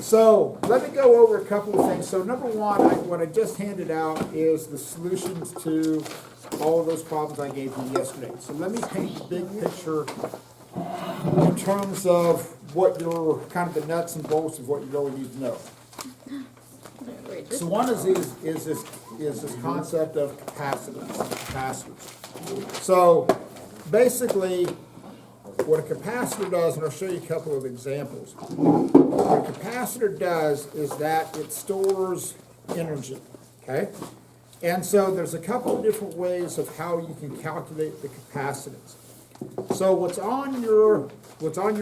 So let me go over a couple of things. So number one, what I just handed out is the solutions to all of those problems I gave you yesterday. So let me paint the big picture in terms of what your kind of the nuts and bolts of what you really need to know. So one is this concept of capacitors. So basically, what a capacitor does, and I'll show you a couple of examples. What a capacitor does is that it stores energy, okay? And so there's a couple of different ways of how you can calculate the capacitance. So what's on your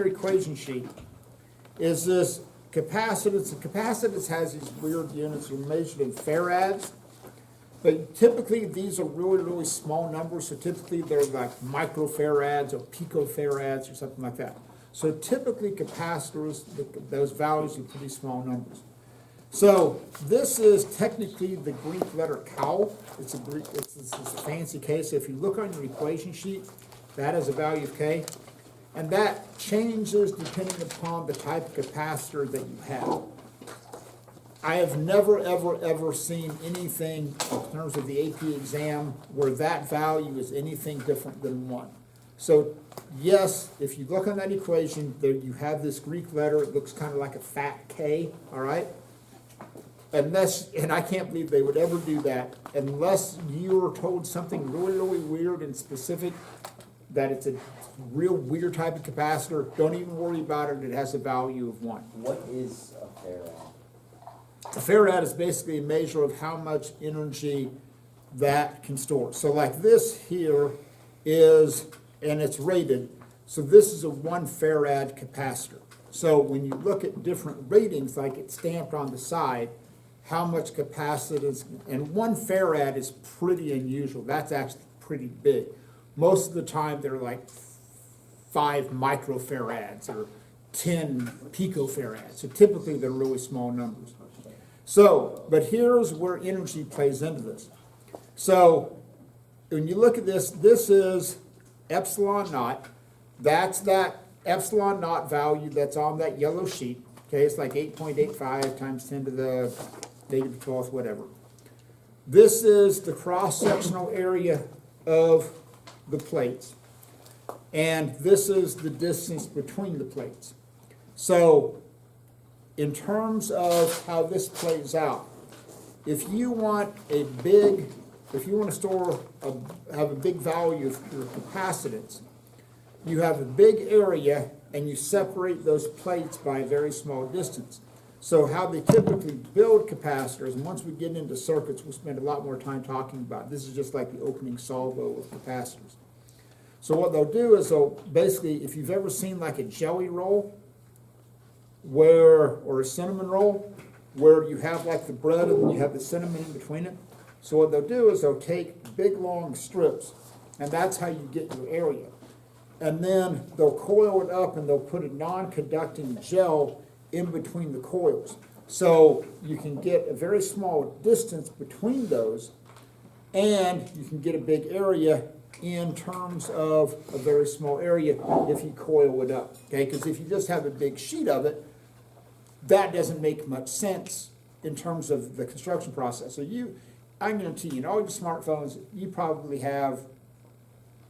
equation sheet is this capacitance. The capacitance has these weird units that are measured in farads. But typically, these are really, really small numbers. So typically, they're like microfarads or picofarads or something like that. So typically, capacitors, those values are pretty small numbers. So this is technically the Greek letter Tau. It's this fancy K. So if you look on your equation sheet, that is a value of K. And that changes depending upon the type of capacitor that you have. I have never, ever, ever seen anything in terms of the AP exam where that value is anything different than 1. So yes, if you look on that equation, there you have this Greek letter. It looks kind of like a fat K, all right? And I can't believe they would ever do that unless you are told something really, really weird and specific, that it's a real weird type of capacitor. Don't even worry about it. It has a value of 1. What is a farad? A farad is basically a measure of how much energy that can store. So like this here is, and it's rated, so this is a 1 farad capacitor. So when you look at different ratings, like it's stamped on the side, how much capacitance, and 1 farad is pretty unusual. That's actually pretty big. Most of the time they're like 5 microfarads or 10 picofarads. So typically they're really small numbers. So, but here's where energy plays into this. So, when you look at this, this is epsilon naught. That's that epsilon naught value that's on that yellow sheet. Okay, it's like 8.85 times 10 to the negative 12th, whatever. This is the cross-sectional area of the plates. And this is the distance between the plates. So, in terms of how this plays out, if you want to have a big value of your capacitance, you have a big area and you separate those plates by a very small distance. So how they typically build capacitors, and once we get into circuits, we'll spend a lot more time talking about it. This is just like the opening salvo of capacitors. So what they'll do is basically, if you've ever seen like a jelly roll, or a cinnamon roll, where you have like the bread and then you have the cinnamon in between it. So what they'll do is they'll take big long strips, and that's how you get your area. And then they'll coil it up and they'll put a non-conducting gel in between the coils. So you can get a very small distance between those, and you can get a big area in terms of a very small area if you coil it up. Okay, because if you just have a big sheet of it, that doesn't make much sense in terms of the construction process. So I guarantee you, in all your smartphones, you probably have,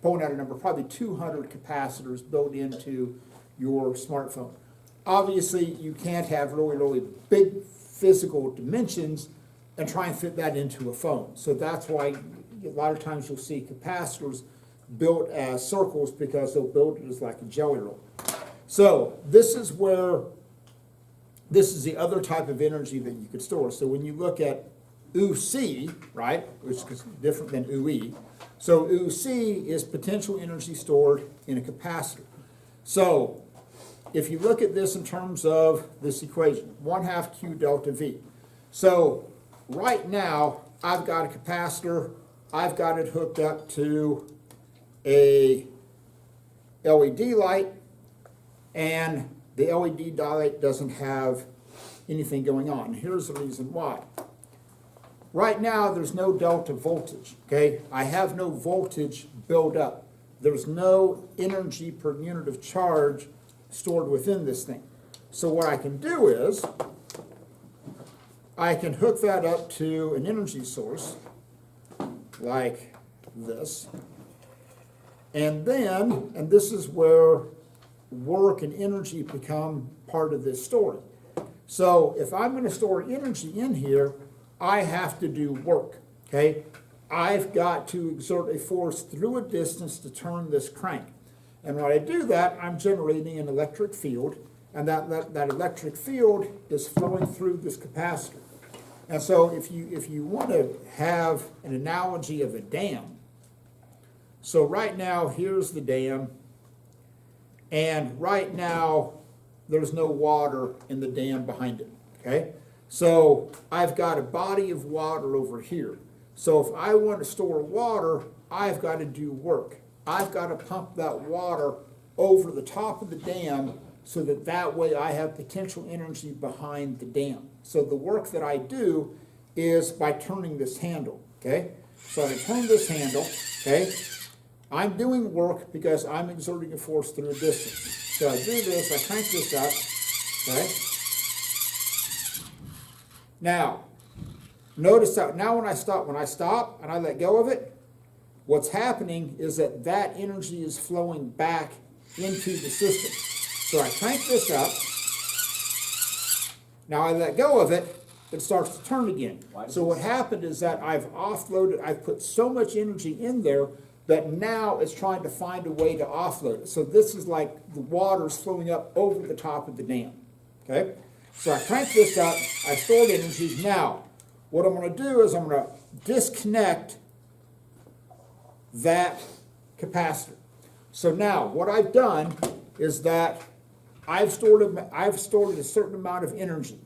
pulling out a number, probably 200 capacitors built into your smartphone. Obviously, you can't have really, really big physical dimensions and try and fit that into a phone. So that's why a lot of times you'll see capacitors built as circles, because they'll build it as like a jelly roll. So this is the other type of energy that you could store. So when you look at UC, right, which is different than UE, so UC is potential energy stored in a capacitor. So if you look at this in terms of this equation, 1/2 Q delta V. So right now, I've got a capacitor, I've got it hooked up to a LED light, and the LED light doesn't have anything going on. Here's the reason why. Right now, there's no delta voltage, okay? I have no voltage built up. There's no energy per unit of charge stored within this thing. So what I can do is, I can hook that up to an energy source like this. And then, and this is where work and energy become part of this story. So if I'm going to store energy in here, I have to do work, okay? I've got to exert a force through a distance to turn this crank. And when I do that, I'm generating an electric field, and that electric field is flowing through this capacitor. And so if you want to have an analogy of a dam, so right now here's the dam, and right now there's no water in the dam behind it, okay? So I've got a body of water over here. So if I want to store water, I've got to do work. I've got to pump that water over the top of the dam so that way I have potential energy behind the dam. So the work that I do is by turning this handle, okay? So I turn this handle, okay? I'm doing work because I'm exerting a force through a distance. So I do this, I crank this up, okay? Now, notice that now when I stop and I let go of it, what's happening is that energy is flowing back into the system. So I crank this up. Now I let go of it, it starts to turn again. So what happened is that I've put so much energy in there that now it's trying to find a way to offload it. So this is like the water's flowing up over the top of the dam, okay? So I crank this up, I stored energy. Now, what I'm going to do is I'm going to disconnect that capacitor. So now, what I've done is that I've stored a certain amount of energy.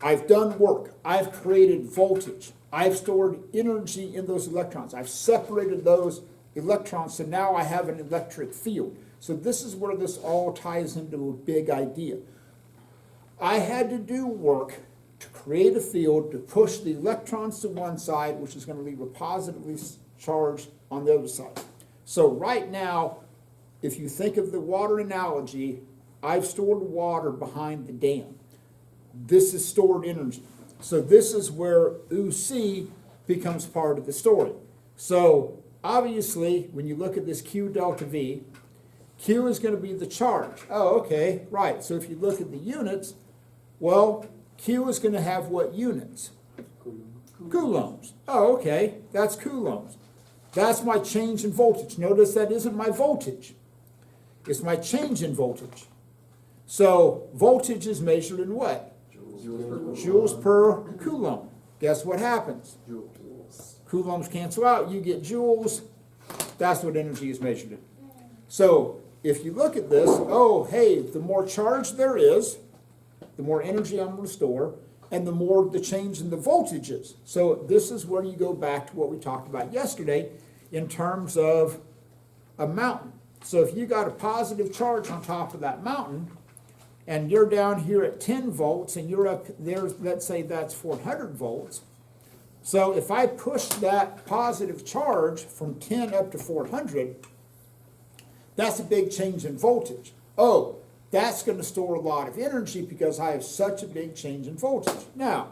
I've done work. I've created voltage. I've stored energy in those electrons. I've separated those electrons, so now I have an electric field. So this is where this all ties into a big idea. I had to do work to create a field to push the electrons to one side, which is going to leave a positively charged on the other side. So right now, if you think of the water analogy, I've stored water behind the dam. This is stored energy. So this is where UC becomes part of the story. So obviously, when you look at this Q delta V, Q is going to be the charge. Oh, okay, right. So if you look at the units, well, Q is going to have what units? Coulombs. Oh, okay, that's coulombs. That's my change in voltage. Notice that isn't my voltage. It's my change in voltage. So voltage is measured in what? Joules per coulomb. Guess what happens? Coulombs cancel out. You get joules. That's what energy is measured in. So if you look at this, oh, hey, the more charge there is, the more energy I'm going to store, and the more the change in the voltage is. So this is where you go back to what we talked about yesterday in terms of a mountain. So if you got a positive charge on top of that mountain, and you're down here at 10 volts, and you're up there, let's say that's 400 volts. So if I push that positive charge from 10 up to 400, that's a big change in voltage. Oh, that's going to store a lot of energy because I have such a big change in voltage. Now,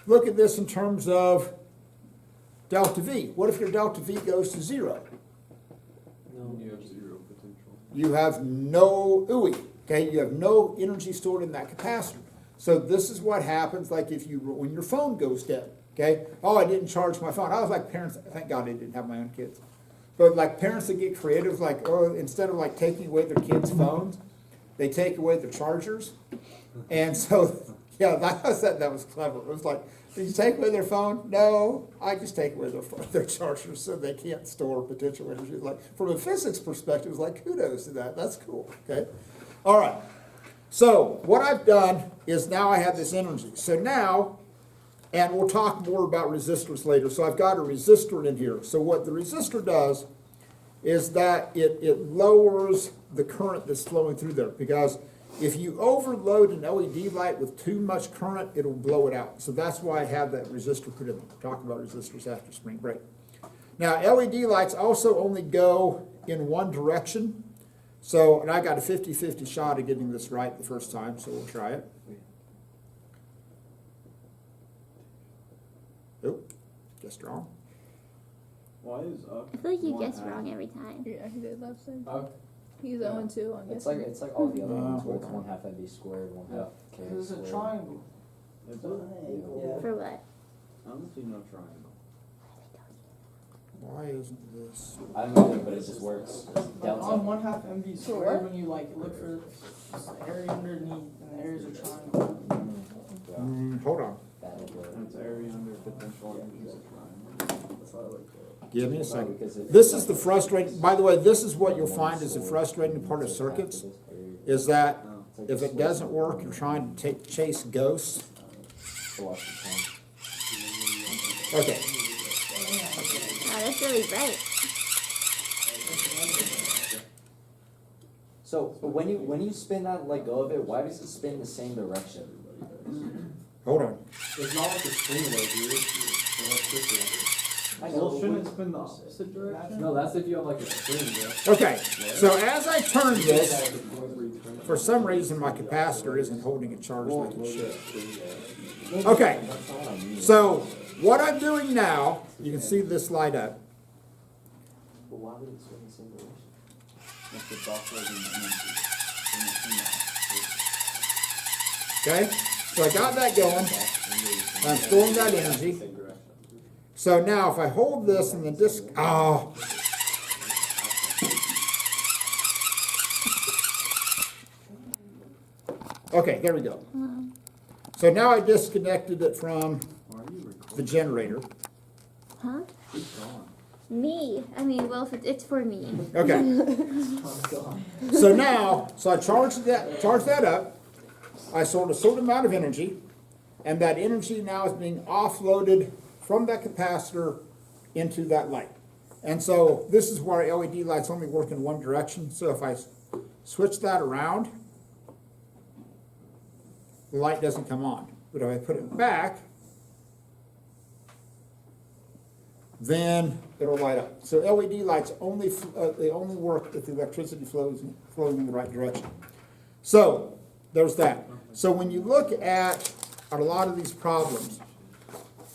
look at this in terms of delta V. What if your delta V goes to 0? No. You have 0 potential. You have no UI. Okay, you have no energy stored in that capacitor. So this is what happens like when your phone goes dead. Okay, oh, I didn't charge my phone. I was like parents, thank God I didn't have my own kids. But like parents that get creative, like, oh, instead of like taking away their kids' phones, they take away their chargers. And so, yeah, that was clever. It was like, did you take away their phone? No, I just take away their chargers so they can't store potential energy. Like from a physics perspective, it's like kudos to that. That's cool. Okay. All right, so what I've done is now I have this energy. So now, and we'll talk more about resistors later, so I've got a resistor in here. So what the resistor does is that it lowers the current that's flowing through there, because if you overload an LED light with too much current, it'll blow it out. So that's why I have that resistor put in. We'll talk about resistors after spring break. Now, LED lights also only go in one direction. So, and I got a 50-50 shot of getting this right the first time, so we'll try it. Guessed wrong. Why is up? I feel like you one guessed half? wrong every time. Yeah, he did last time. Oh, He's Yeah. 0-2, I'm it's guessing. like all the other ones where hold it's on. 1/2 MB squared, 1/2 Yeah. K Cause it's a squared. triangle. Is it? Yeah. For what? I don't see no triangle. Why isn't this? I don't know, but it just works. On Delta. 1/2 MB For squared, what? when you like look for just the area underneath, and the area's a triangle. Yeah, Hold on. that is what- It's area under potential energy is a triangle. That's how I like that. Give me a No, second. because it- This is the frustrating, by the way, this is what you'll find is the frustrating part of circuits, is that Oh. It's like if a it switch. doesn't work, you're trying to chase ghosts. To watch the time. Okay, Wow, that's really bright. So when you spin that and let go of it, why does it spin the same direction? hold on. It's not like a spring wheel, dude. I Well, know. shouldn't it spin the opposite direction? No, that's if you have like a spring wheel. Okay, so as I turn this, for some reason my capacitor isn't holding a charge like it should. Okay, That's not what I mean. so what I'm doing now, you can see this light up. But why would it spin the same direction? If it's offloading energy. Okay, so I got that going. I'm storing that energy. So now if I hold this and the disc, oh. Okay, there we go. So now I disconnected it from Why are you the recording? generator. Huh? Keep going. Me. I mean, well, if it's for me. Okay. So now, so I charged that up. I sold a certain amount of energy, and that energy now is being offloaded from that capacitor into that light. And so this is where LED lights only work in one direction. So if I switch that around, the light doesn't come on. But if I put it back, then it'll light up. So LED lights only they only work if the electricity flows flowing in the right direction. So there's that. So when you look at a lot of these problems,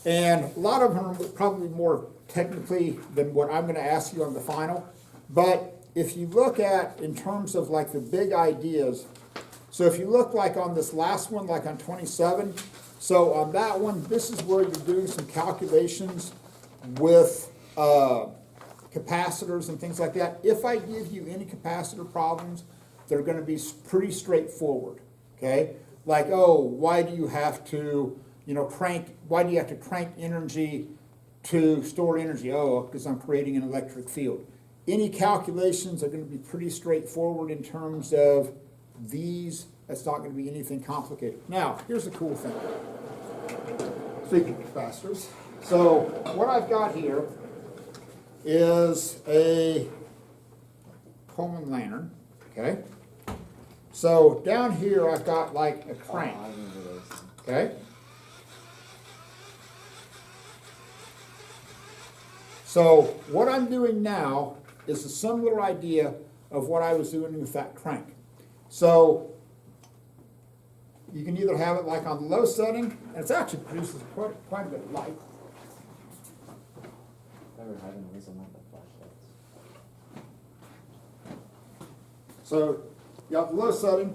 and a lot of them are probably more technically than what I'm going to ask you on the final, but if you look at in terms of like the big ideas, so if you look like on this last one, like on 27, so on that one, this is where you're doing some calculations with capacitors and things like that. If I give you any capacitor problems, they're going to be pretty straightforward, okay? Like, oh, why do you have to, why do you have to crank energy to store energy? Oh, because I'm creating an electric field. Any calculations are going to be pretty straightforward in terms of these. It's not going to be anything complicated. Now, here's the cool thing. Speaking of capacitors, so what I've got here is a Coleman lantern, okay? So down here I've got like a crank, Oh, I remember those. okay? So what I'm doing now is a similar idea of what I was doing with that crank. So you can either have it like on the low setting, and it actually produces quite a bit of light. Never had an reason like that flashlights. So you have the low setting,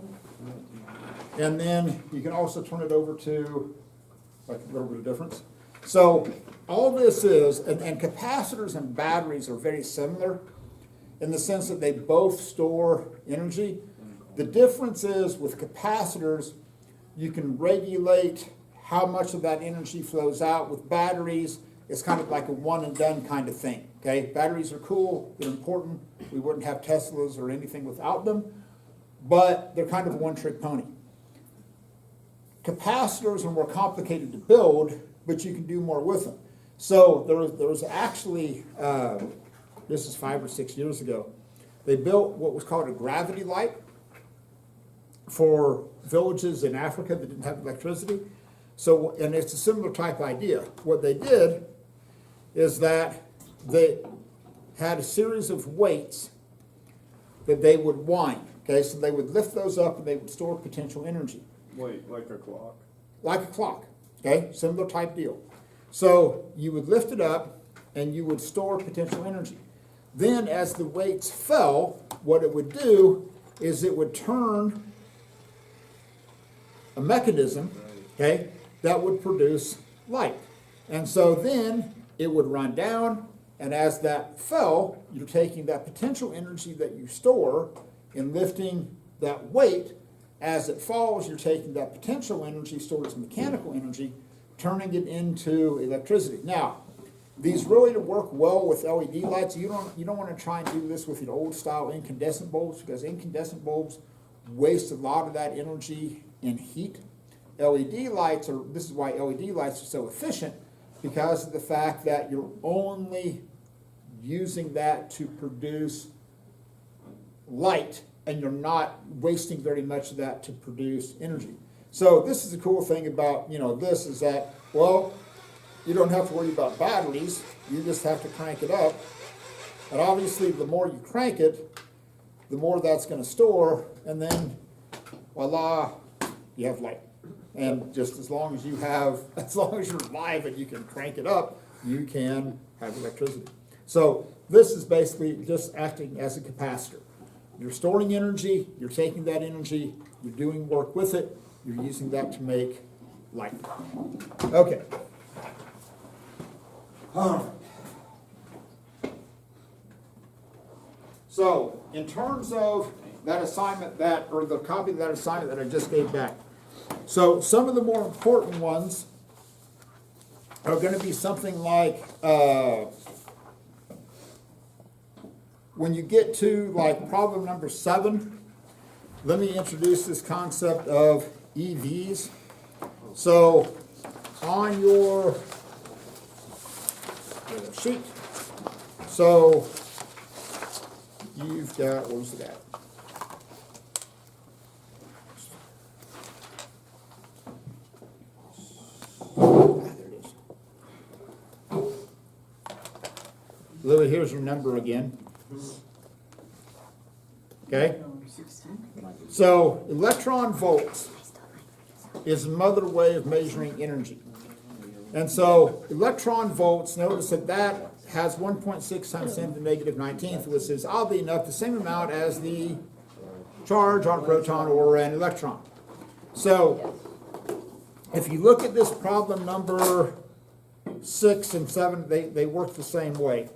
and then you can also turn it over to like a little bit of difference. So all this is, and capacitors and batteries are very similar in the sense that they both store energy. The difference is with capacitors, you can regulate how much of that energy flows out. With batteries, it's kind of like a one and done kind of thing, okay? Batteries are cool, they're important. We wouldn't have Teslas or anything without them, but they're kind of a one-trick pony. Capacitors are more complicated to build, but you can do more with them. So there was actually, this is 5 or 6 years ago, they built what was called a gravity light for villages in Africa that didn't have electricity. So, and it's a similar type idea. What they did is that they had a series of weights that they would wind. Okay, so they would lift those up and they would store potential energy. Wait, like a clock? Like a clock, okay? Similar type deal. So you would lift it up and you would store potential energy. Then as the weights fell, what it would do is it would turn a mechanism, okay, that would produce light. And so then it would run down, and as that fell, you're taking that potential energy that you store in lifting that weight. As it falls, you're taking that potential energy stored as mechanical energy, turning it into electricity. Now, these really work well with LED lights. You don't want to try and do this with your old style incandescent bulbs, because incandescent bulbs waste a lot of that energy in heat. LED lights are, this is why LED lights are so efficient, because of the fact that you're only using that to produce light, and you're not wasting very much of that to produce energy. So this is the cool thing about, this is that, well, you don't have to worry about batteries, you just have to crank it up. And obviously the more you crank it, the more that's going to store, and then voila, you have light. And just as long as you're alive and you can crank it up, you can have electricity. So this is basically just acting as a capacitor. You're storing energy, you're taking that energy, you're doing work with it, you're using that to make light. Okay. So, in terms of that assignment or the copy of that assignment that I just gave back. So, some of the more important ones are going to be something like, when you get to like problem number 7, let me introduce this concept of EVs. So, on your sheet, so you've got, where's it at? There it is. Louis, here's your number again. Okay? So, electron volts is another way of measuring energy. And so, electron volts, notice that has 1.6 times 10 to the negative 19th, which is oddly enough the same amount as the charge on a proton or an electron. So, if you look at this problem number 6 and 7, they work the same way.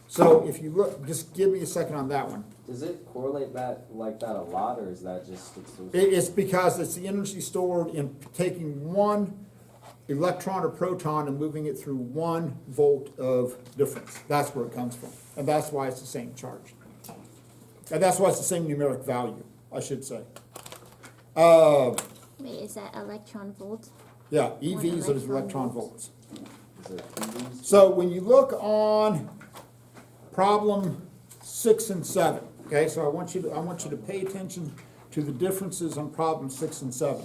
So, if you look, just give me a second on that one. Does it correlate that like that a lot, or is that just It's because it's the energy stored in taking one electron or proton and moving it through 1 volt of difference. That's where it comes from. And that's why it's the same charge. And that's why it's the same numeric value, I should say. Wait, is that electron volt? Yeah, EVs are electron electron volts. volts. is it PVs? So when you look on problem 6 and 7, okay, so I want you to pay attention to the differences on problem 6 and 7.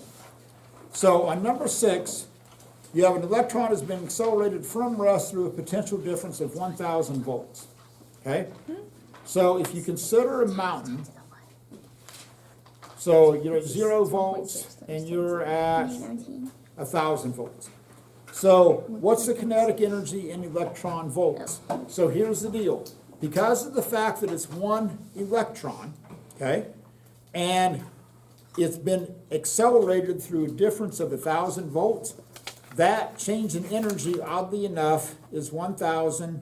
So on number 6, you have an electron has been accelerated from rest through a potential difference of 1,000 volts. Okay? So if you consider a mountain, so you're at 0 volts and you're at 1,000 volts. So what's the kinetic energy in electron volts? So here's the deal. Because of the fact that it's one electron, okay, and it's been accelerated through a difference of 1,000 volts, that change in energy, oddly enough, is 1,000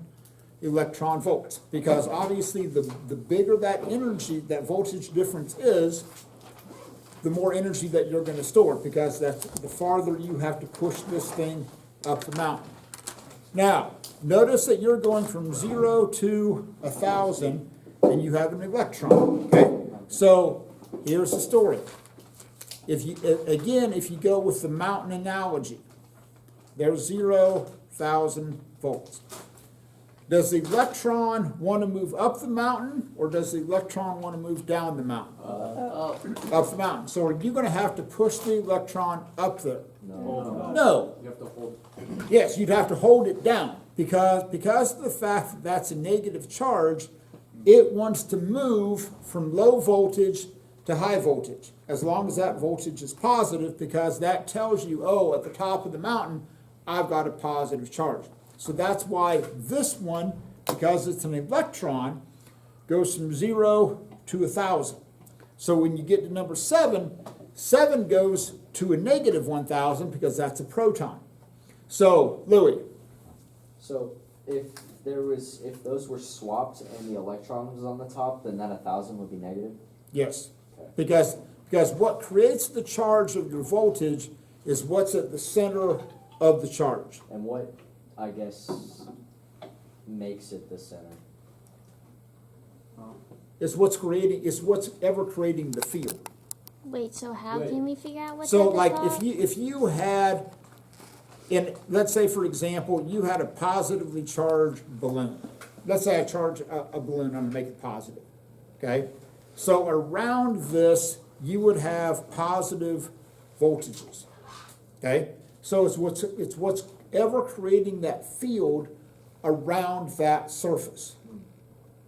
electron volts. Because obviously the bigger that energy, that voltage difference is, the more energy that you're going to store, because that's the farther you have to push this thing up the mountain. Now, notice that you're going from 0 to 1,000, and you have an electron. Okay, so here's the story. If you go with the mountain analogy, there's 0,000 volts. Does the electron want to move up the mountain, or does the electron want to move down the mountain? Up the mountain. So are you going to have to push the electron up there? No. You have to hold. Yes, you'd have to hold it down, because of the fact that that's a negative charge, it wants to move from low voltage to high voltage, as long as that voltage is positive, because that tells you, oh, at the top of the mountain, I've got a positive charge. So that's why this one, because it's an electron, goes from 0 to 1,000. So when you get to number 7, 7 goes to a negative 1,000 because that's a proton. So, Louis, So if those were swapped and the electron was on the top, then that 1,000 would be negative? yes, Okay. because what creates the charge of your voltage is what's at the center of the charge. And what, I guess, makes it the center? It's what's ever creating the field. Wait, so how Wait. can we figure out what's So at the like top? if you had, let's say for example, you had a positively charged balloon. Let's say I charge a balloon, I'm gonna make it positive, okay? So around this, you would have positive voltages, okay? So it's what's ever creating that field around that surface,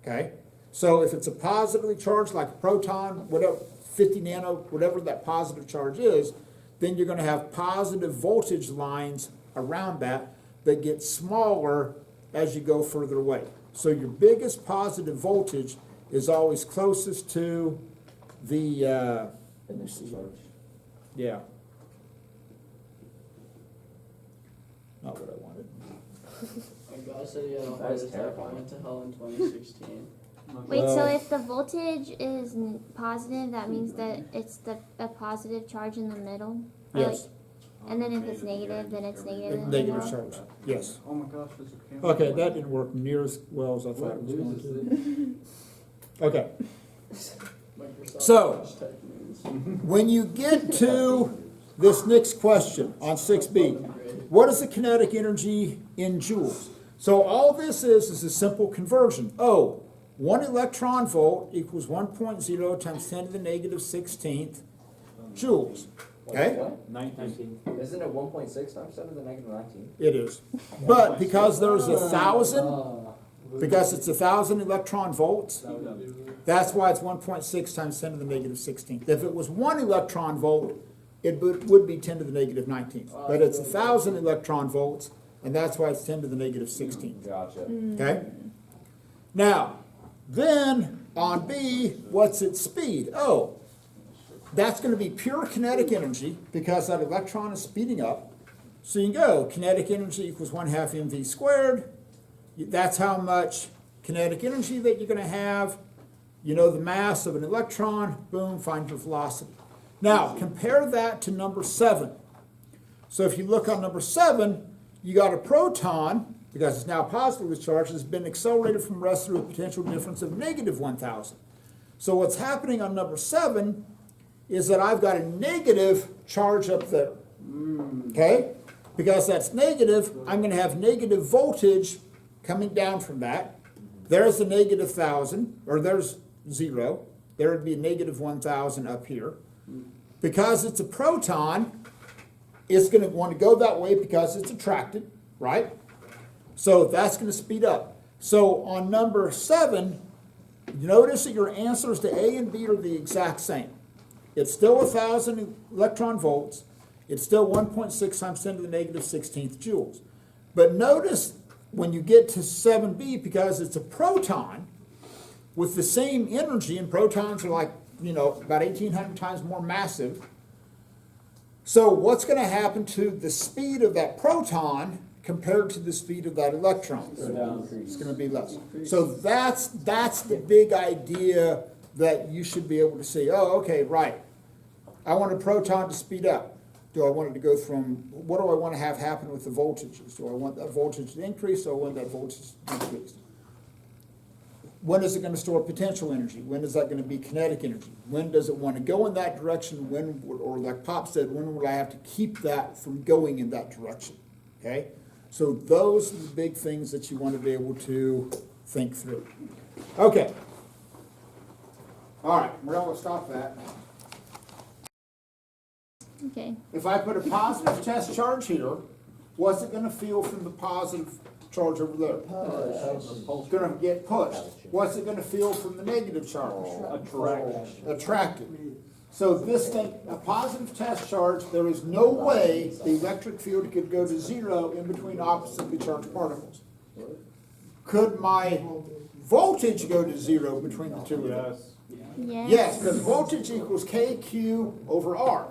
okay? So if it's a positively charged, like a proton, whatever, 50 nano, whatever that positive charge is, then you're going to have positive voltage lines around that get smaller as you go further away. So your biggest positive voltage is always closest to the, Initial charge. yeah. Not what I wanted. My God said he had a That heart is attack terrifying. and went to hell in 2016. Wait, so Well- if the voltage is positive, that means that it's a positive charge in the middle? Or Yes. and then if it's negative, then it's negative in the Negative middle? charge, yes. Oh my gosh, there's a camera. Okay, that didn't work near as well as I thought it was going to. Okay, Microsoft So- Edge Tech means. when you get to this next question on 6B, what is the kinetic energy in joules? So all this is a simple conversion. Oh, 1 electron volt equals 1.0 times 10 to the negative 16th joules. Okay? What? 19. Isn't it 1.6 times 10 to the negative 19? It is. But because there's 1,000, because it's 1,000 electron volts, that's why it's 1.6 times 10 to the negative 16th. If it was 1 electron volt, it would be 10 to the negative 19th. But it's 1,000 electron volts, and that's why it's 10 to the negative 16th. Gotcha. Okay? Now, then on B, what's its speed? Oh, that's going to be pure kinetic energy because that electron is speeding up. So you can go, kinetic energy equals 1/2 mv squared. That's how much kinetic energy that you're going to have. You know the mass of an electron, boom, find your velocity. Now, compare that to number 7. So if you look on number 7, you got a proton, because it's now positively charged, has been accelerated from rest through a potential difference of negative 1,000. So what's happening on number 7 is that I've got a negative charge up there, okay? Because that's negative, I'm going to have negative voltage coming down from that. There's the negative 1,000, or there's 0. There would be a negative 1,000 up here. Because it's a proton, it's going to want to go that way because it's attracted, right? So that's going to speed up. So on number 7, notice that your answers to A and B are the exact same. It's still 1,000 electron volts. It's still 1.6 times 10 to the negative 16th joules. But notice when you get to 7B, because it's a proton with the same energy, and protons are like, about 1,800 times more massive. So what's going to happen to the speed of that proton compared to the speed of that electron? It's going to be less. So that's the big idea that you should be able to see. Oh, okay, right. I want a proton to speed up. Do I want it to go from, what do I want to have happen with the voltages? Do I want that voltage to increase, or I want that voltage to decrease? When is it going to store potential energy? When is that going to be kinetic energy? When does it want to go in that direction? When, or like Pop said, when would I have to keep that from going in that direction? Okay? So those are the big things that you want to be able to think through. Okay. All right, we're going to stop that. Okay. If I put a positive test charge here, what's it going to feel from the positive charge over there? It's going to get pushed. What's it going to feel from the negative charge? Attract. Attracted. So this thing, a positive test charge, there is no way the electric field could go to zero in between oppositely charged particles. Could my voltage go to zero between the two of them? Yes, because voltage equals KQ over R.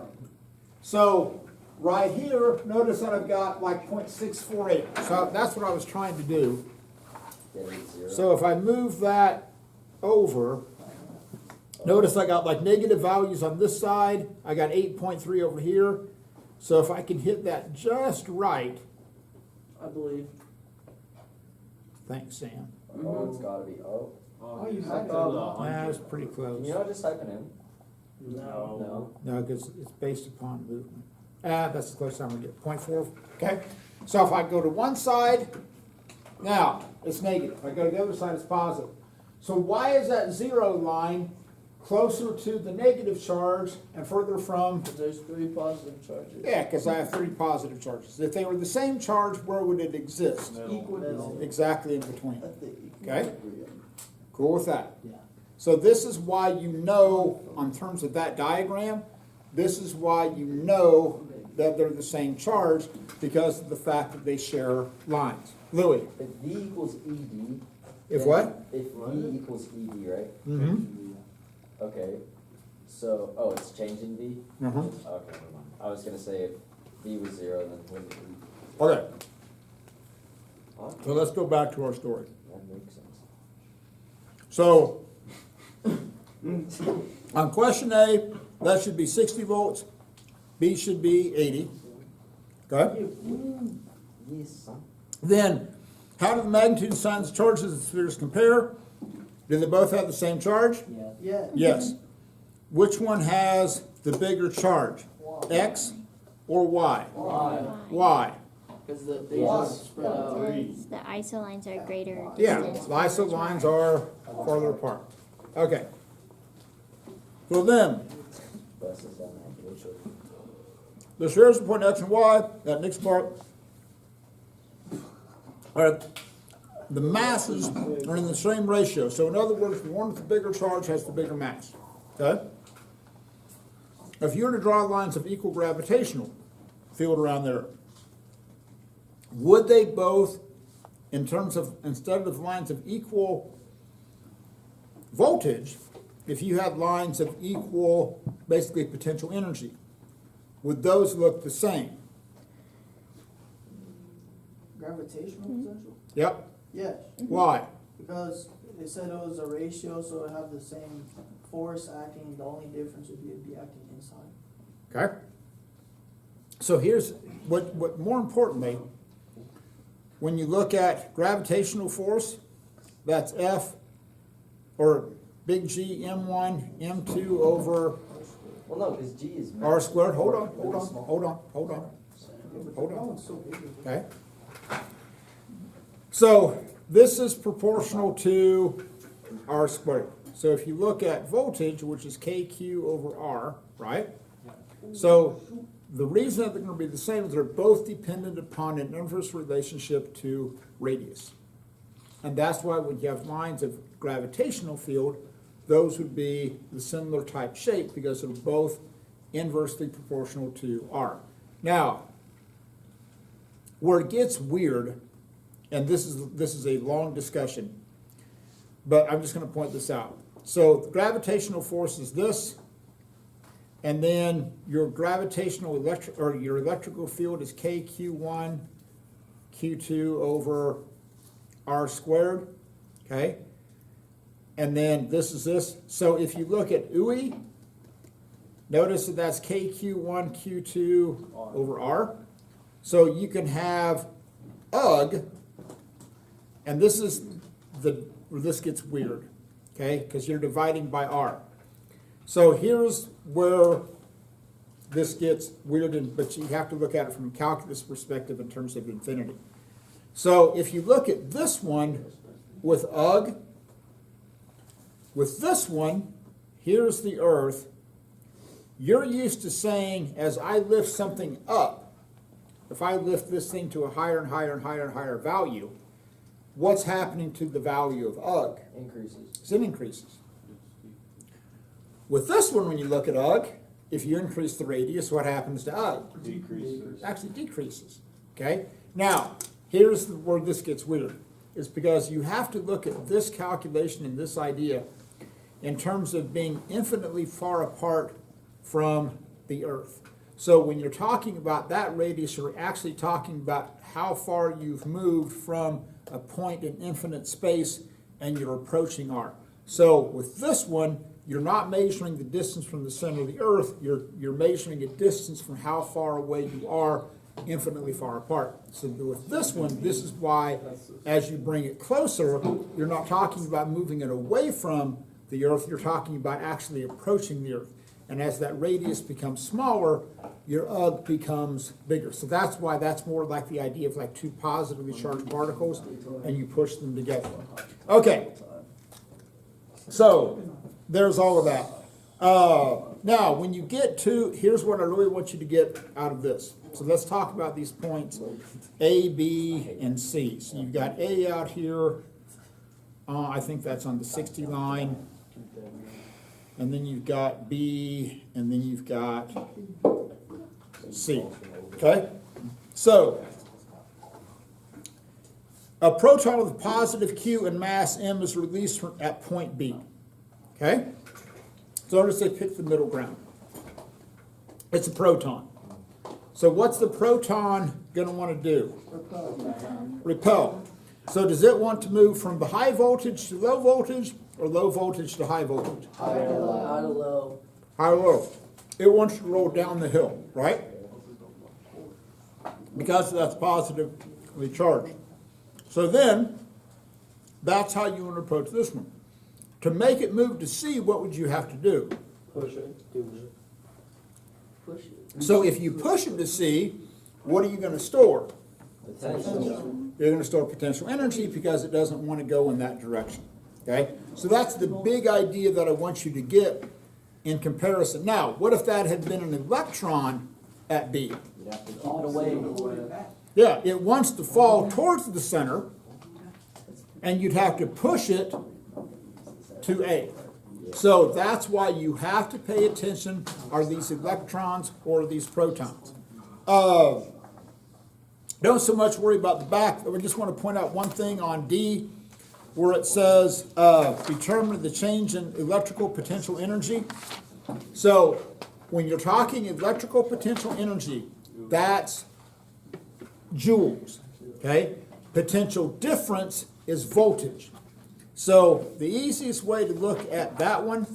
So right here, notice that I've got like 0.648. So that's what I was trying to do. Get it at 0. So if I move that over, notice I got like negative values on this side. I got 8.3 over here. So if I can hit that just right, I believe. thanks, Sam. Oh, it's gotta be, oh. Oh, you had That's pretty Can close. you not just type it in? No. No. No, because it's based upon movement. That's the closest I'm gonna get, 0.4, okay? So if I go to one side, now, it's negative. If I go to the other side, it's positive. So why is that zero line closer to the negative charge and further from? Because there's 3 positive charges. Yeah, because I have 3 positive charges. If they were the same charge, where would it exist? Equal. Exactly in between. Okay? Cool with that? Yeah. So this is why you know, on terms of that diagram, this is why you know that they're the same charge, because of the fact that they share lines. Louis? If V equals ED. If then- what? If V equals ED, right? Mm-hmm. Okay. So, oh, it's changing V? Mm-hmm. Okay, never mind. I was gonna say if V was 0, then wouldn't V? Okay, Huh? so let's go back to our story. That makes sense. So, on question A, that should be 60 volts, B should be 80. Okay? Yes, son. Then, how do the magnitude signs, charges, of the spheres compare? Do they both have the same charge? Yeah. Yes. Which one has the bigger charge? X or Y? Y. Because they Why? just spread out. Because the isolines are greater Yeah, distance. the iso lines are farther apart. Okay. Well then, Best is on that. the spheres are pointing X and Y, that next part. Alright, the masses are in the same ratio. So in other words, the one with the bigger charge has the bigger mass. Okay? If you were to draw lines of equal gravitational field around there, would they both, in terms of, instead of lines of equal voltage, if you had lines of equal, basically potential energy, would those look the same? Gravitational potential? Yep. Yes. Why? Because they said it was a ratio, so it have the same force acting. The only difference would be it'd be acting inside. Okay? So here's what more importantly, when you look at gravitational force, that's F, or big G M1, M2 over Well, no, because G is. R squared. Hold on. Okay? So this is proportional to R squared. So if you look at voltage, which is KQ over R, right? So the reason that they're going to be the same is they're both dependent upon an inverse relationship to radius. And that's why when you have lines of gravitational field, those would be the similar type shape because they're both inversely proportional to R. Now, where it gets weird, and this is a long discussion, but I'm just going to point this out. So the gravitational force is this, and then your gravitational your electrical field is KQ1, Q2 over R squared, okay? And then this is this. So if you look at UI, notice that that's KQ1, Q2 over R. So you can have UG, and this is where this gets weird, okay? Because you're dividing by R. So here's where this gets weird, but you have to look at it from a calculus perspective in terms of infinity. So if you look at this one with UG, with this one, here's the Earth. You're used to saying, as I lift something up, if I lift this thing to a higher and higher and higher and higher value, what's happening to the value of UG? Increases. It increases. With this one, when you look at UG, if you increase the radius, what happens to UG? Decreases. Actually decreases, okay? Now, here's where this gets weird. Is because you have to look at this calculation and this idea in terms of being infinitely far apart from the Earth. So when you're talking about that radius, you're actually talking about how far you've moved from a point in infinite space and you're approaching R. So with this one, you're not measuring the distance from the center of the Earth, you're measuring a distance from how far away you are infinitely far apart. So with this one, this is why as you bring it closer, you're not talking about moving it away from the Earth, you're talking about actually approaching the Earth. And as that radius becomes smaller, your UG becomes bigger. So that's why that's more like the idea of like two positively charged particles and you push them together. Okay, so there's all of that. Now, when you get to, here's what I really want you to get out of this. So let's talk about these points, A, B, and C. So you've got A out here. I think that's on the 60 line. And then you've got B, and then you've got C. Okay? So, a proton with positive Q and mass M is released at point B. Okay? So notice they pick the middle ground. It's a proton. So what's the proton going to want to do? Repel. So does it want to move from the high voltage to low voltage or low voltage to high voltage? High to low. High to low. It wants to roll down the hill, right? Because that's positively charged. So then, that's how you want to approach this one. To make it move to C, what would you have to do? Push it. Push it. So if you push it to C, what are you going to store? Potential. You're going to store potential energy because it doesn't want to go in that direction. Okay? So that's the big idea that I want you to get in comparison. Now, what if that had been an electron at B? You'd have to keep it away. Yeah, it wants to fall towards the center, and you'd have to push it to A. So that's why you have to pay attention, are these electrons or these protons? Don't so much worry about the back. I just want to point out one thing on D, where it says, determine the change in electrical potential energy. So when you're talking electrical potential energy, that's joules, okay? Potential difference is voltage. So the easiest way to look at that one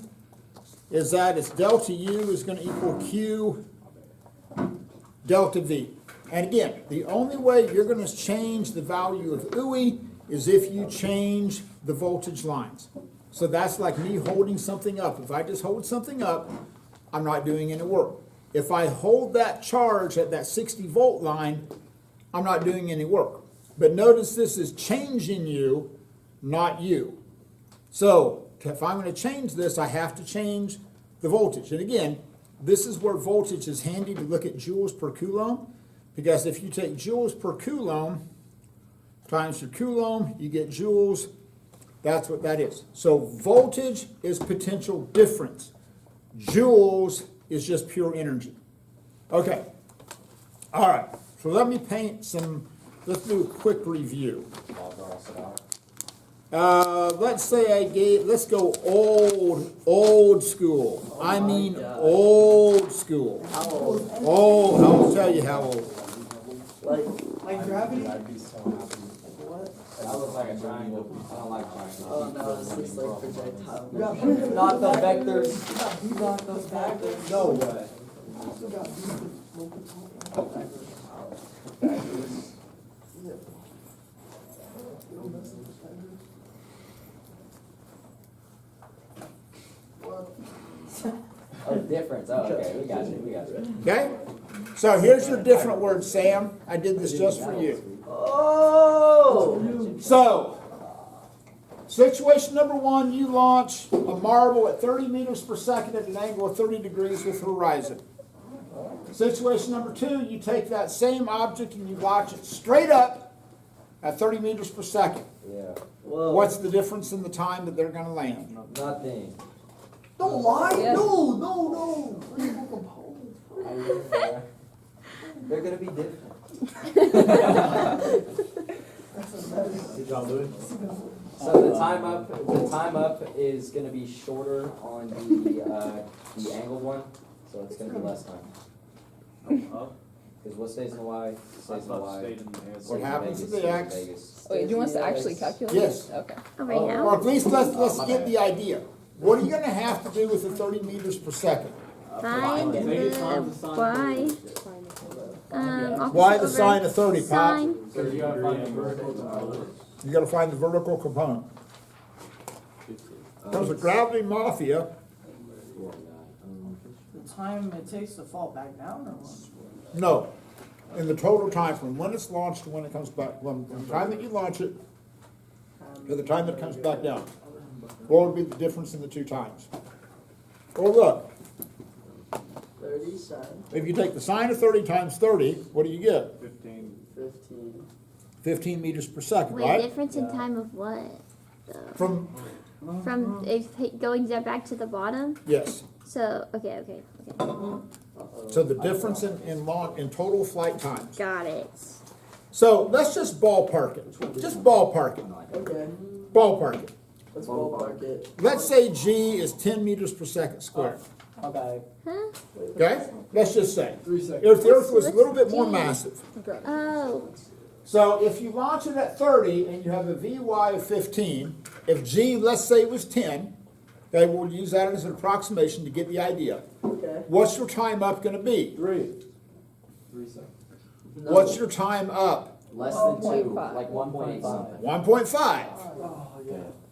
is that it's delta U is going to equal Q delta V. And again, the only way you're going to change the value of UI is if you change the voltage lines. So that's like me holding something up. If I just hold something up, I'm not doing any work. If I hold that charge at that 60 volt line, I'm not doing any work. But notice this is changing U, not U. So if I'm going to change this, I have to change the voltage. And again, this is where voltage is handy to look at joules per coulomb, because if you take joules per coulomb times your coulomb, you get joules. That's what that is. So voltage is potential difference. Joules is just pure energy. Okay. All right. So let me paint some, let's do a quick review. Let's say let's go old school. I mean old school. How old? Old, I'll tell you how old. Like gravity? I'd be so happy. What? That looks like a triangle. I don't like triangles. Oh no, this looks like projectile. Not the vectors. Not those vectors. No way. Oh, difference. Oh, okay. We got you. Okay? So here's your different word, Sam. I did this just for you. Oh! So, situation number one, you launch a marble at 30 meters per second at an angle of 30 degrees with the horizon. Situation number two, you take that same object and you launch it straight up at 30 meters per second. Yeah. Whoa. What's the difference in the time that they're going to land? Nothing. Don't lie. Yeah. No. Vertical components. They're gonna be different. Good job, Louis. So the time up is gonna be shorter on the angled one, so it's gonna be less time. Up. Because what stays in the Y stays in the Y. Stayed in the What stays in happens Vegas, to the stays in X? Vegas. Wait, do you want us to Stays in actually Vegas. calculate? Yes. Okay. Oh, right now? Or at least let's get the idea. What are you gonna have to do with the 30 meters per second? Find the Y. Why the sine of 30, Pop? Sine. So you gotta find the vertical component. You gotta find the vertical component. There's a gravity mafia. The time it takes to fall back down or what? No, in the total time from when it's launched to when it comes back, from the time that you launch it to the time that it comes back down. What would be the difference in the two times? Well, look, 30 sine, if you take the sine of 30 times 30, what do you get? 15. 15. 15 meters per second, Wait, right? difference in time of what? Though? From, From going back to the bottom? yes. So, okay. So the difference in total flight times. Got it. So let's just ballpark it. Just ballpark it. Okay, Ballpark it. let's ballpark it. Let's say G is 10 meters per second squared. Okay. Huh? Okay? Let's just say. 3 seconds. If the Earth was a little bit more G. massive. Oh, So if you launch it at 30 and you have a VY of 15, if G, let's say, was 10, okay, we'll use that as an approximation to get the idea. Okay. What's your time up going to be? 3 seconds. What's your time up? Less than 2, 1.5. like 1.8 something. 1.5.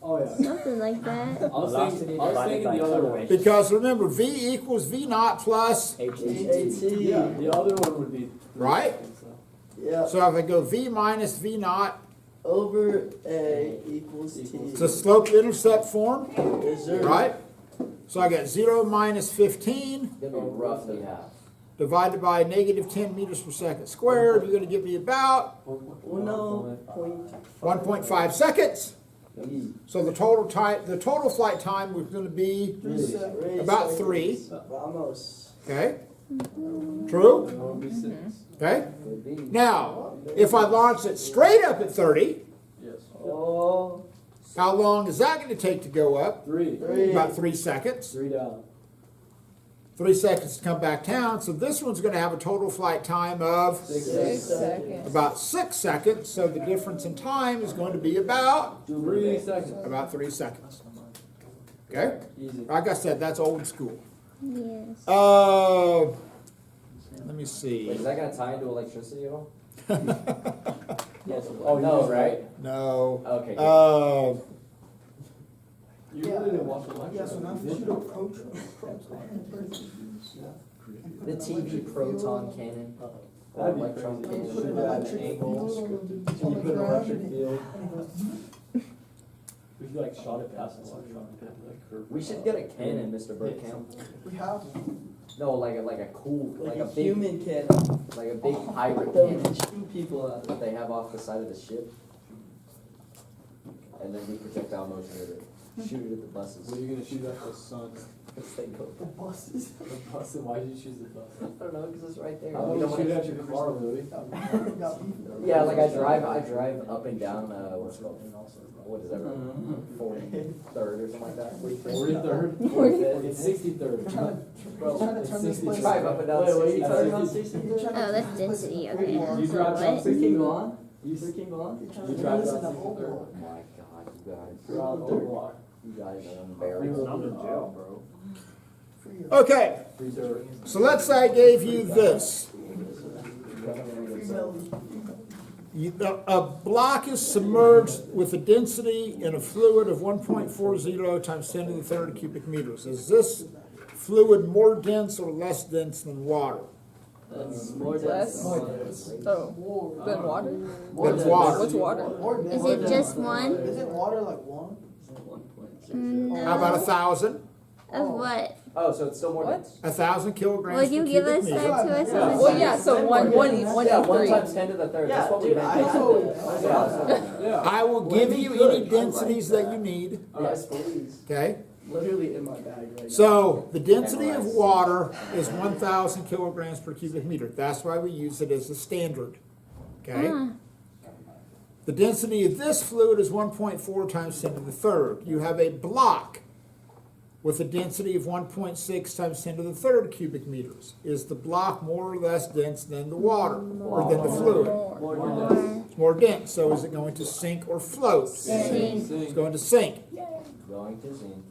Oh, yeah. something like that. I was thinking the other way. Because remember, V equals V naught plus, AT. Yeah, the other one would be 3 Right? seconds, so. Yeah. so if I go V minus V naught, Over A equals T. it's a slope-intercept form, Is there? right? So I got 0 minus 15 It's gonna be roughly half. divided by negative 10 meters per second squared. You're going to give me about Well, no. 1.5 seconds. Easy. So the total flight time was going to be about 3. Vamos. Okay, true. It would be 6. Okay. Could be. Now, if I launch it straight up at 30, Yes. Oh. how long is that going to take to go up? 3. 3. About 3 seconds. 3 down. 3 seconds to come back down. So this one's going to have a total flight time of 6 6 seconds. seconds. about 6 seconds. So the difference in time is going to be about 3 seconds. 3 seconds. Okay. Easy. Like I said, that's old school. Yes. Let me Wait, see. is that gonna tie into electricity at all? Yes. Oh, no, right? No. Okay. You really didn't watch the lecture. Yeah, so now if you shoot a proton. The TV proton cannon. That'd be Electron crazy. cannon. Shoot it at an angle. You put an electric field. We could like shot it past the electron. Like curve. We should get a cannon, Mr. Burkamp. We have one. No, like a cool, Like like a a big, human cannon. like a big pirate That cannon would shoot people out of that they have off the side of the ship. And then we projectile motion it. Shoot it at the buses. What are you gonna shoot at the sun? Because they go. the buses. The bus? And why did you choose the bus? I don't know, because it's right there. How We about don't you shoot wanna- at your car, Louis? Yeah, like I drive up and down, what's it called? What is that? 43rd or something like that? 43rd? 45th. It's 63rd. Bro, Trying to it's turn this 63rd. place- Drive up and down. Wait, what are you 63rd. talking about? 63rd? Oh, that's density, okay. You drive down What? Free King Von? You Free King Von? You drive down Oh 63rd. my god, you guys. Throughout the block. You guys are We unbearable. were in jail, bro. Okay. 3:30. So let's say I gave you this. A block is submerged with a density in a fluid of 1.40 times 10 to the third cubic meters. Is this fluid more dense or less dense than water? That's more Less. dense. Oh, than water? Than What's water. water? Is it just one? Is it water like one? 1.6. How about 1,000? Of what? Oh, so it's still more What? dense. 1,000 kilograms Would you per give cubic us that meter. to us? Yeah. on the Well, yeah, side? so one Yeah, in 1 3. times 10 to the third. That's Yeah, what we dude, meant. I got Yeah. Yeah. I will give you any densities that you need, Yes, please. okay? literally in my bag right now. So the density of water is 1,000 kilograms per cubic meter. That's why we use it as a standard. Okay? The density of this fluid is 1.4 times 10 to the third. You have a block with a density of 1.6 times 10 to the third cubic meters. Is the block more or less dense than the water or than the fluid? More. It's more dense. So is it going to sink or float? Sink. It's going to sink. Going to sink.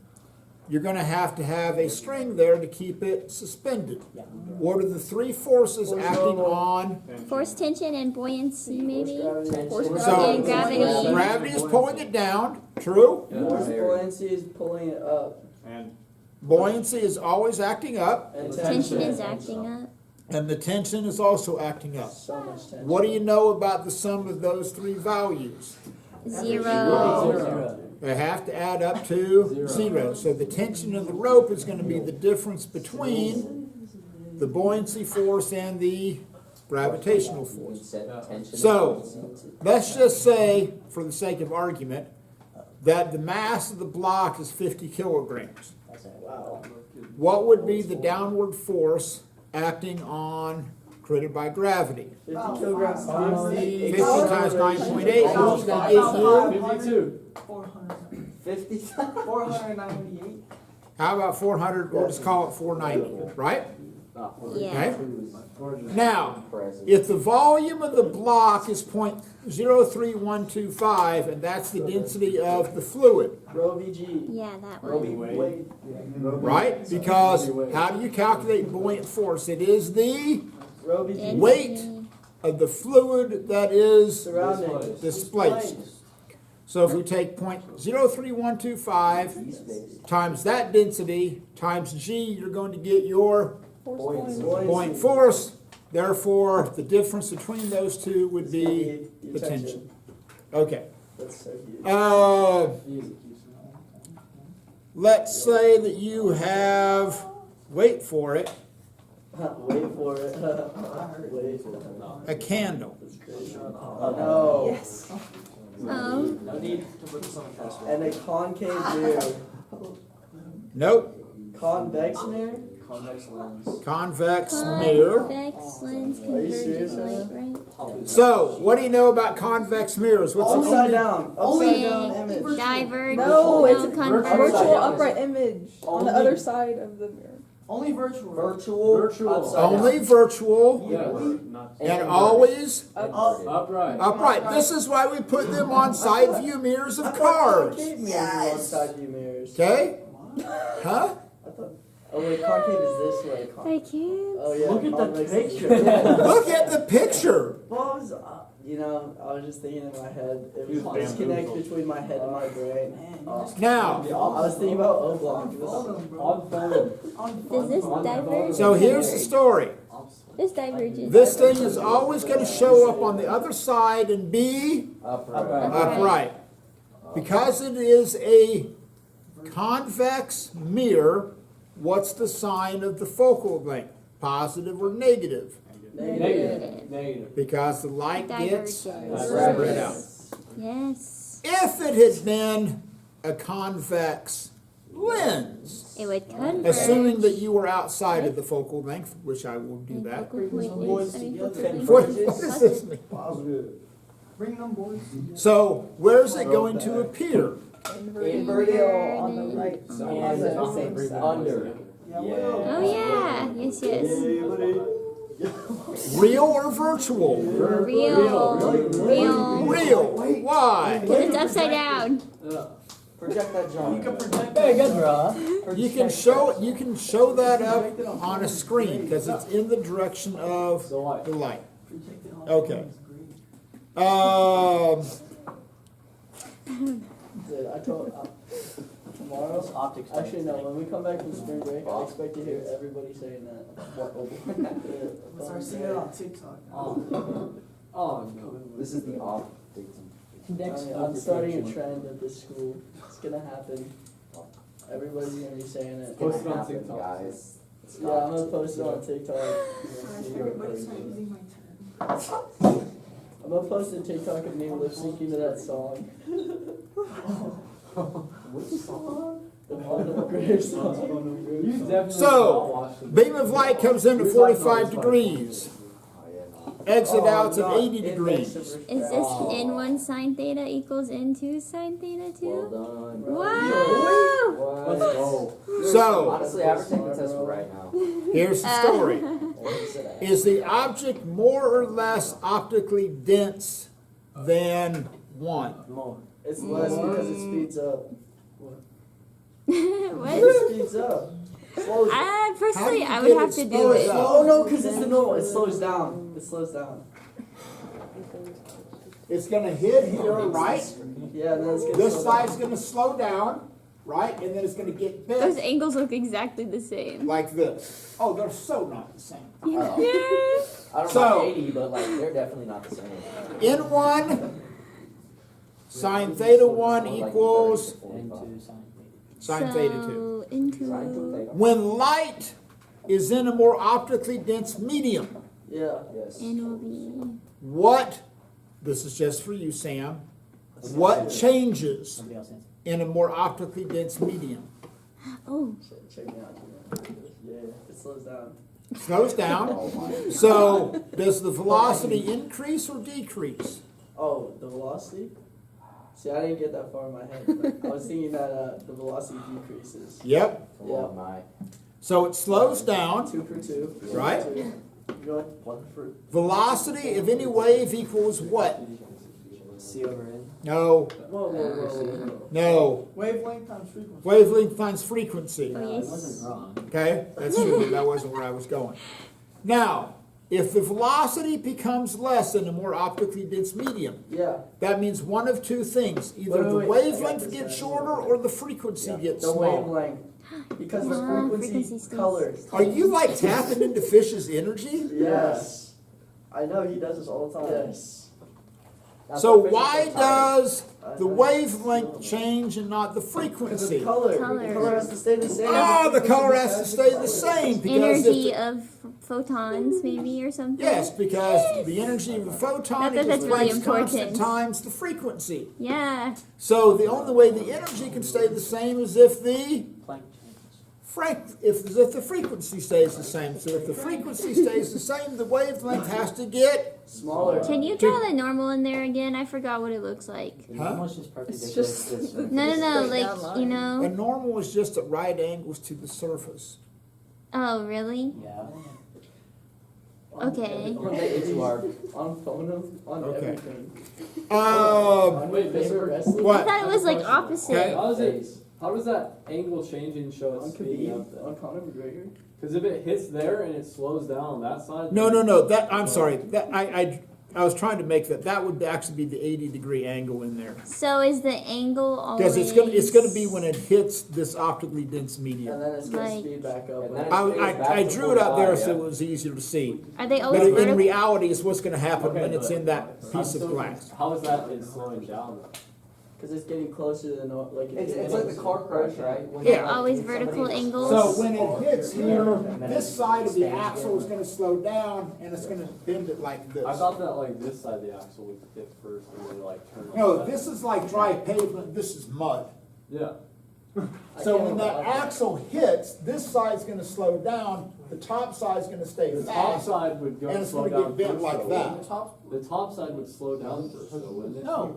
You're going to have a string there to keep it suspended. What are the three forces acting on? Force, tension, and buoyancy, maybe? Force, So And gravity. gravity is pulling it down, true? Force buoyancy is pulling it up. And Buoyancy is always acting up, And Tension is acting up. and the tension is also acting up. So much tension. What do you know about the sum of those three values? Zero. They have to add up to zero. So the tension of the rope is going to be the difference between the buoyancy force and the gravitational We force. set tension. So, let's just say, for the sake of argument, that the mass of the block is 50 kilograms. Wow. What would be the downward force acting on, created by gravity? 50 kilograms. 50 times 9.8 is going to give you, 52. 50. 498. how about 400, we'll just call it 490, right? Yeah. Okay? Now, if the volume of the block is 0.03125, and that's the density of the fluid, Rho VG. Yeah, that Rho one. weight. right? Because how do you calculate buoyant force? It is the Rho VG. Density. weight of the fluid that is Surrounding. displaced. So if we take 0.03125 times that density times g, you're going to get your buoyant force. Therefore, the difference between those two would be the tension. Okay. That's so huge. Let's say that you have, wait for it, Wait for it. Wait. a candle. No. Yes. No need to put this on the test. And a concave mirror. Nope. Convex mirror? Convex lens. Convex mirror. Convex lens Are you serious converges right light, right? So, what do you know about convex mirrors? What's the Upside only- down. Upside down image. Diverge. No, it's a converge. virtual upright image on the Only- other side of the mirror. Only virtual. Virtual. Upside Only virtual Yes. and always Upright. upright. This is why we put them on side view mirrors of cars. Concave mirrors on side view mirrors. Okay? Huh? Oh wait, concave is this way. I can't. Oh yeah. Look at the convex is picture. this way. Look at the picture. Well, I was, you know, I was just thinking in my head. It was You a disconnect bamboozled. between my head and my brain. Now, I was thinking about oblong. Does this diverge? so here's the story. This diverges. This thing is always going to show up on the other side and be Upright. upright. Because it is a convex mirror, what's the sign of the focal length? Positive or negative? Negative. Because the light gets spread out. Yes. If it had been a convex lens, It would converge. assuming that you were outside of the focal length, which I will do And that. focal point is, I mean, focal length What is does this mean? Positive. Bring them boys. So, where's it going to appear? Inverted on the right And side. On the same side. under. Oh yeah. Yes, yes. Real or virtual? Real. Real. Real. Why? Because it's upside down. Project that John. You can project Very that. good, bro. You can show that up on a screen because it's in the direction of The light. the light. Project it on Okay. Dude, I told tomorrow. Optics. Actually, no. When we come back from spring break, I expect to hear everybody saying that. Let's start seeing it on TikTok. Oh, no. This is the optics. I'm starting a trend at this school. It's gonna happen. Everybody's gonna be saying it. Post it on Happen, TikTok. guys. Yeah, I'm gonna post it on TikTok. Everybody start using my turn. I'm gonna post a TikTok of me lip syncing to that song. Which song? You definitely So, beam of light comes in at 45 degrees. Exit out's at 80 degrees. Is this N1 sine theta equals N2 sine theta Well too? done. Wow! What? Let's go. So, Honestly, I would take the test right now. here's the story. What is it at? Is the object more or less optically dense than 1? More. It's less because it speeds up. What? It speeds up. Slows. Personally, How I do you would get have to it do slowed it. down? Oh no, because it's the normal. It slows down. It slows down. It's gonna hit here, right? Yeah, and then it's gonna This slow down. side's gonna slow down, right? And then it's gonna get Those bent angles look exactly the same. like this. Oh, they're so not the same. I don't know So- about 80, but like they're definitely not the same. N1 sine theta 1 equals sine theta 2. So, into When light is in a more optically dense medium, Yeah. Yes. N will be. what, this is just for you, Sam, what changes in a more optically dense medium? Oh, Check me out. Yeah, it slows down. Slows down. Oh my. So, does the velocity increase or decrease? Oh, the velocity? See, I didn't get that far in my head. But I was thinking that the velocity decreases. Yep. Oh my. So it slows down. 2 for 2. Right. 2. Go ahead. 1 for Velocity of any wave equals what? C over N. No, Whoa. no. Wavelength times frequency. Wavelength times frequency. oh yes. Okay, that's true. That wasn't where I was going. Now, if the velocity becomes less in a more optically dense medium, Yeah. that means one of two things. Either Wait, the wait, wait. I got wavelength this gets guy. shorter or the frequency gets The smaller. wavelength. Because the Frequency frequency stays. color. Are you like tapping into Fish's energy? Yes. I know he does this all the time. Yes. That's So what Fisher why said, does the wavelength change and not the Because frequency? the color. Color. The color has to stay the same. Ah, the color has to stay the same because Energy if of photons, maybe, or something? yes, because the energy of a photon That's equals really Planck's constant important. times the frequency. Yeah. So the only way the energy can stay the same is if the if the frequency stays the same. So if the frequency stays the same, the wavelength has to get Smaller. Can you draw the normal in there again? I forgot what it looks like. huh? It's just. No, Straight like, down you line. know. A normal is just at right angles to the surface. Oh, really? Yeah. Okay. Related to our On phone, on Okay. everything. Wait, Favorite I wrestling. What? thought it was like opposite. Okay. How does that angle change and show On it's speeding Khabib, up then? on Conor McGregor. Because if it hits there and it slows down on that side. No, no, no. That I'm sorry. That I was trying to make that would actually be the 80-degree angle in there So is the angle always? because it's gonna be when it hits this optically dense medium. And then it's gonna Like- speed back up. And then I drew it up there so it was easier to see. Are they But always in vertical? reality, it's what's going to happen Okay, when it's but in that I'm piece of still- glass. How is that in slowing down? Because it's getting closer to no, like It's like the car crash, right? When Yeah. like, Always somebody- vertical angles? So when it hits here, this side of the axle is going to slow down and it's going to bend it like this. I thought that like this side of the axle would hit first and then like turn. No, like that. this is like dry pavement. This is mud. Yeah. So when that axle hits, this side's going to slow down. The top side's going to stay The top fast, side would go and it's slow going to down get bent first, like though, that. wouldn't it? The top side would slow down first, though, wouldn't it? No.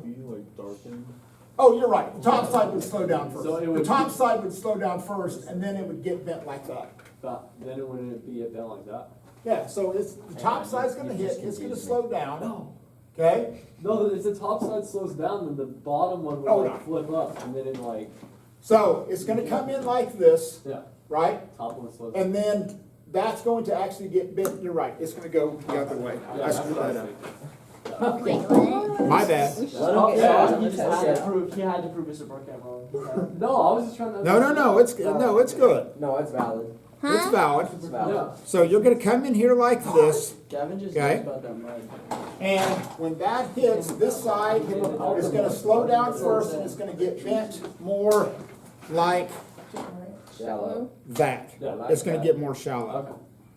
Oh, you're right. The top side would slow down first. So it The would- top side would slow down first, and then it would get bent like that. But then it wouldn't be bent like that. Yeah, so it's, the top side's gonna hit, it's gonna slow down, okay? No, if the top side slows down, then the bottom one would Oh, like no. flip up, and then it like So it's gonna come in like this, yeah, right? top one slows. And then that's going to actually get bent, you're right, it's gonna go the other way. Yeah, I that's screwed what I that was up. Wait, what? My bad. Let him Oh, get yeah. he just had Yeah. to prove. He had to prove Mr. Burkett wrong. No, I was just trying to. No, it's good. No, it's valid. It's Huh? valid. It's valid. Yeah. So you're gonna come in here like this, Gavin just Okay. knows about that mud. and when that hits, this side is gonna slow down first, and it's gonna get bent more like Shallow. that. Yeah, It's gonna get more shallow. Okay.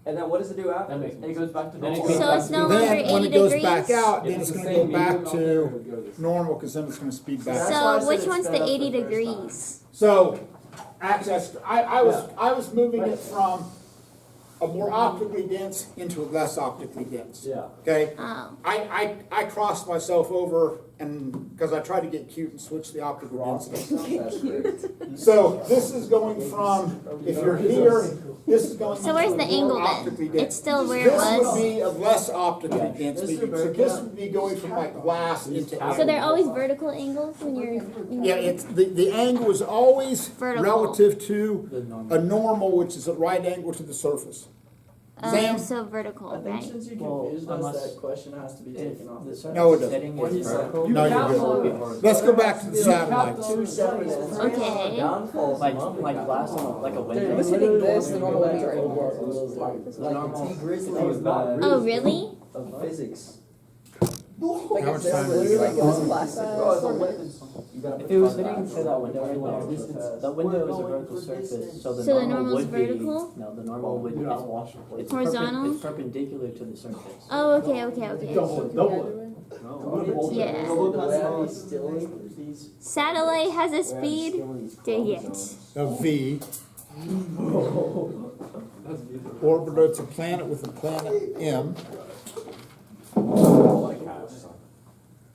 And then what does it do after? That makes It sense. goes back to Then it normal. goes So back it's to- no longer Then, when 80 it goes degrees? back out, then If it's the gonna same go back medium, it to would go this way. normal, because then it's gonna speed back. That's why I So said which it's one's sped the up the 80 first time. degrees? So, access, I was moving it from a more optically dense into a less optically dense. Yeah. Okay? Oh. I crossed myself over and, because I tried to get cute and switch the optical density. That's great. So this is going from, if you're here, this is going. So where's the into a angle more optically then? dense. It's still where it This would was. be of less optically dense, Mr. medium. So this would be going from like glass into. So they're always vertical angles when you're. Yeah, it's, the angle is always Vertical. relative to a normal, which is a right angle to the surface. Sam? So vertical, I think right? since you Well, confused us, unless- that question has to be taken off. No, it doesn't. Setting What is he said. vertical. No, you're good. Let's go back to the satellites. Two separate answers. Okay. Downfalls. Like glass on like a window. If it's hitting this, the normal would be right here. Like the T-Grizzly Oh, really? of physics. Like How it's much time literally is it? like this plastic. You gotta If put it was front fitting back. to that window anyway, the window is a vertical surface, so the So the normal normal is would be. vertical? No, the normal would be. It's Horizontal? It's perpendicular to the surface. Oh, okay, okay, okay. Yeah. The way how he's stealing these. Satellite has a speed. Dang it. A V. Orbiter, a planet with a planet M.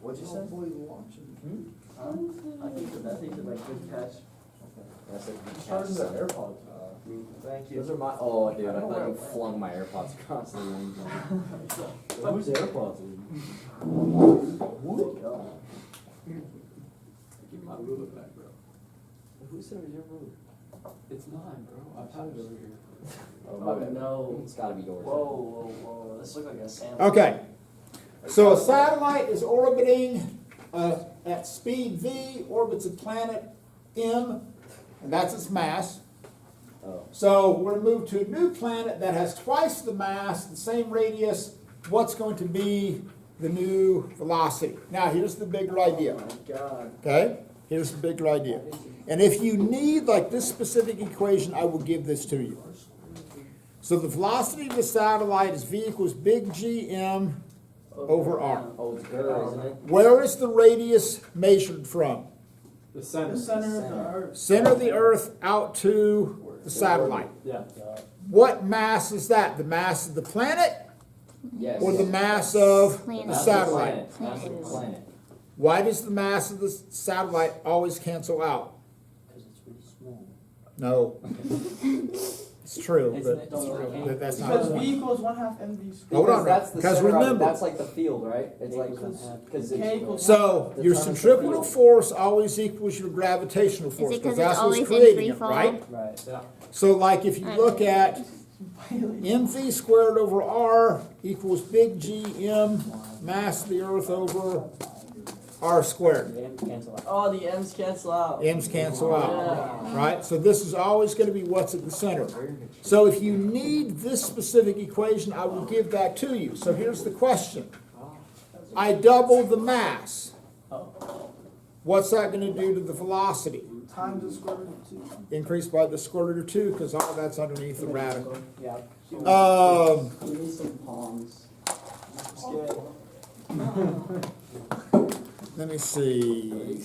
What'd you say? I think they're like good catch. That's it. Charging the AirPods. Thank Those are my, oh dude, I thought you flung my AirPods across the room. Whose AirPods? Give my ruler back, bro. Who said it was your ruler? It's mine, bro. I've had it over here. Oh, my Oh bad. no. It's gotta be yours. Whoa. This looks like a sandwich. Okay. So a satellite is orbiting at speed V, orbits a planet M, and that's its mass. Oh. So we're going to move to a new planet that has twice the mass, the same radius. What's going to be the new velocity? Now, here's the bigger idea. Oh my god. Okay? Here's the bigger idea. And if you need, like, this specific equation, I will give this to you. So the velocity of the satellite is V equals big G M over R. Oh, it's girl, isn't it? Where is the radius measured from? The center. The center of the earth. Center of the Earth out to the satellite. Yeah. What mass is that? The mass of the planet Yes. or the mass of Planet. the That's satellite? The planet. That's the planet. Why does the mass of the satellite always cancel out? Because it's really small. No. It's true, Isn't but it? Don't that's not Because the V point. equals 1/2 mv squared. Hold on, That's the because center of it. remember- That's like the field, right? It's like, because K equals So your Determines the centripetal field. force always equals your gravitational Is force it because because it's that's what's always in creating free it, fall? right? Right. Yeah. So like if you look at mv squared over r equals big G M mass of the Earth over r squared. The M's cancel out. Oh, the M's cancel out. M's cancel out, Yeah. right? So this is always going to be what's at the center. So if you need this specific equation, I will give that to you. So here's the question. I double the mass. What's that going to do to the velocity? times the square root of 2. Increased by the square root of 2 because all that's underneath the radical. Yeah. We need some palms. Let me see.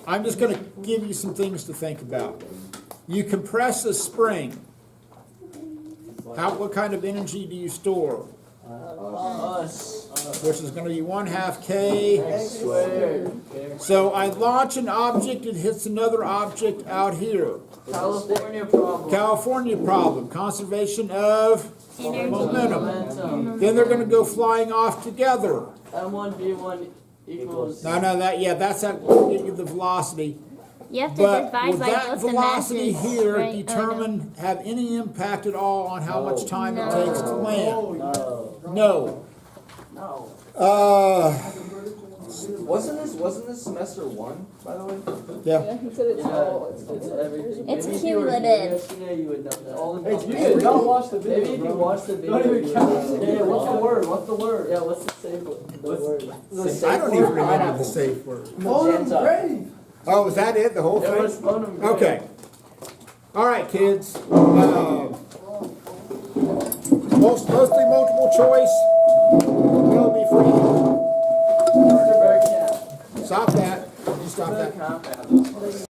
I'm just going to give you some things to think about. You compress a spring. What kind of energy do you store? Us. Which is going to be 1/2 K. X squared. So I launch an object, it hits another object out here. California problem. California problem, conservation of Energy. Momentum. Then they're going to go flying off together. M1v1 equals. That's that will get you the velocity. You have to But divide will by that both the velocity masses, here right? determine, have any impact at all on how much time it No. takes to land? No. No. No. wasn't this semester 1, by the way? Yeah. Yeah, he said it's Yeah, all. it's everything. It's Maybe if you were here cumulative. Yesterday, you would know that. All the Hey, you did not watch the video, Maybe if you bro. watched the video. Don't even you count. would know. Yeah, what's the word? What's the word? Yeah, what's the safe word? The word. I don't even remember the safe word. Magenta. Grave. Oh, was that it? The whole It was thing? phone number. Okay. All right, kids. Mostly multiple choice. Will be free. Mr. Bearcat. Stop that. You stop that. Compound.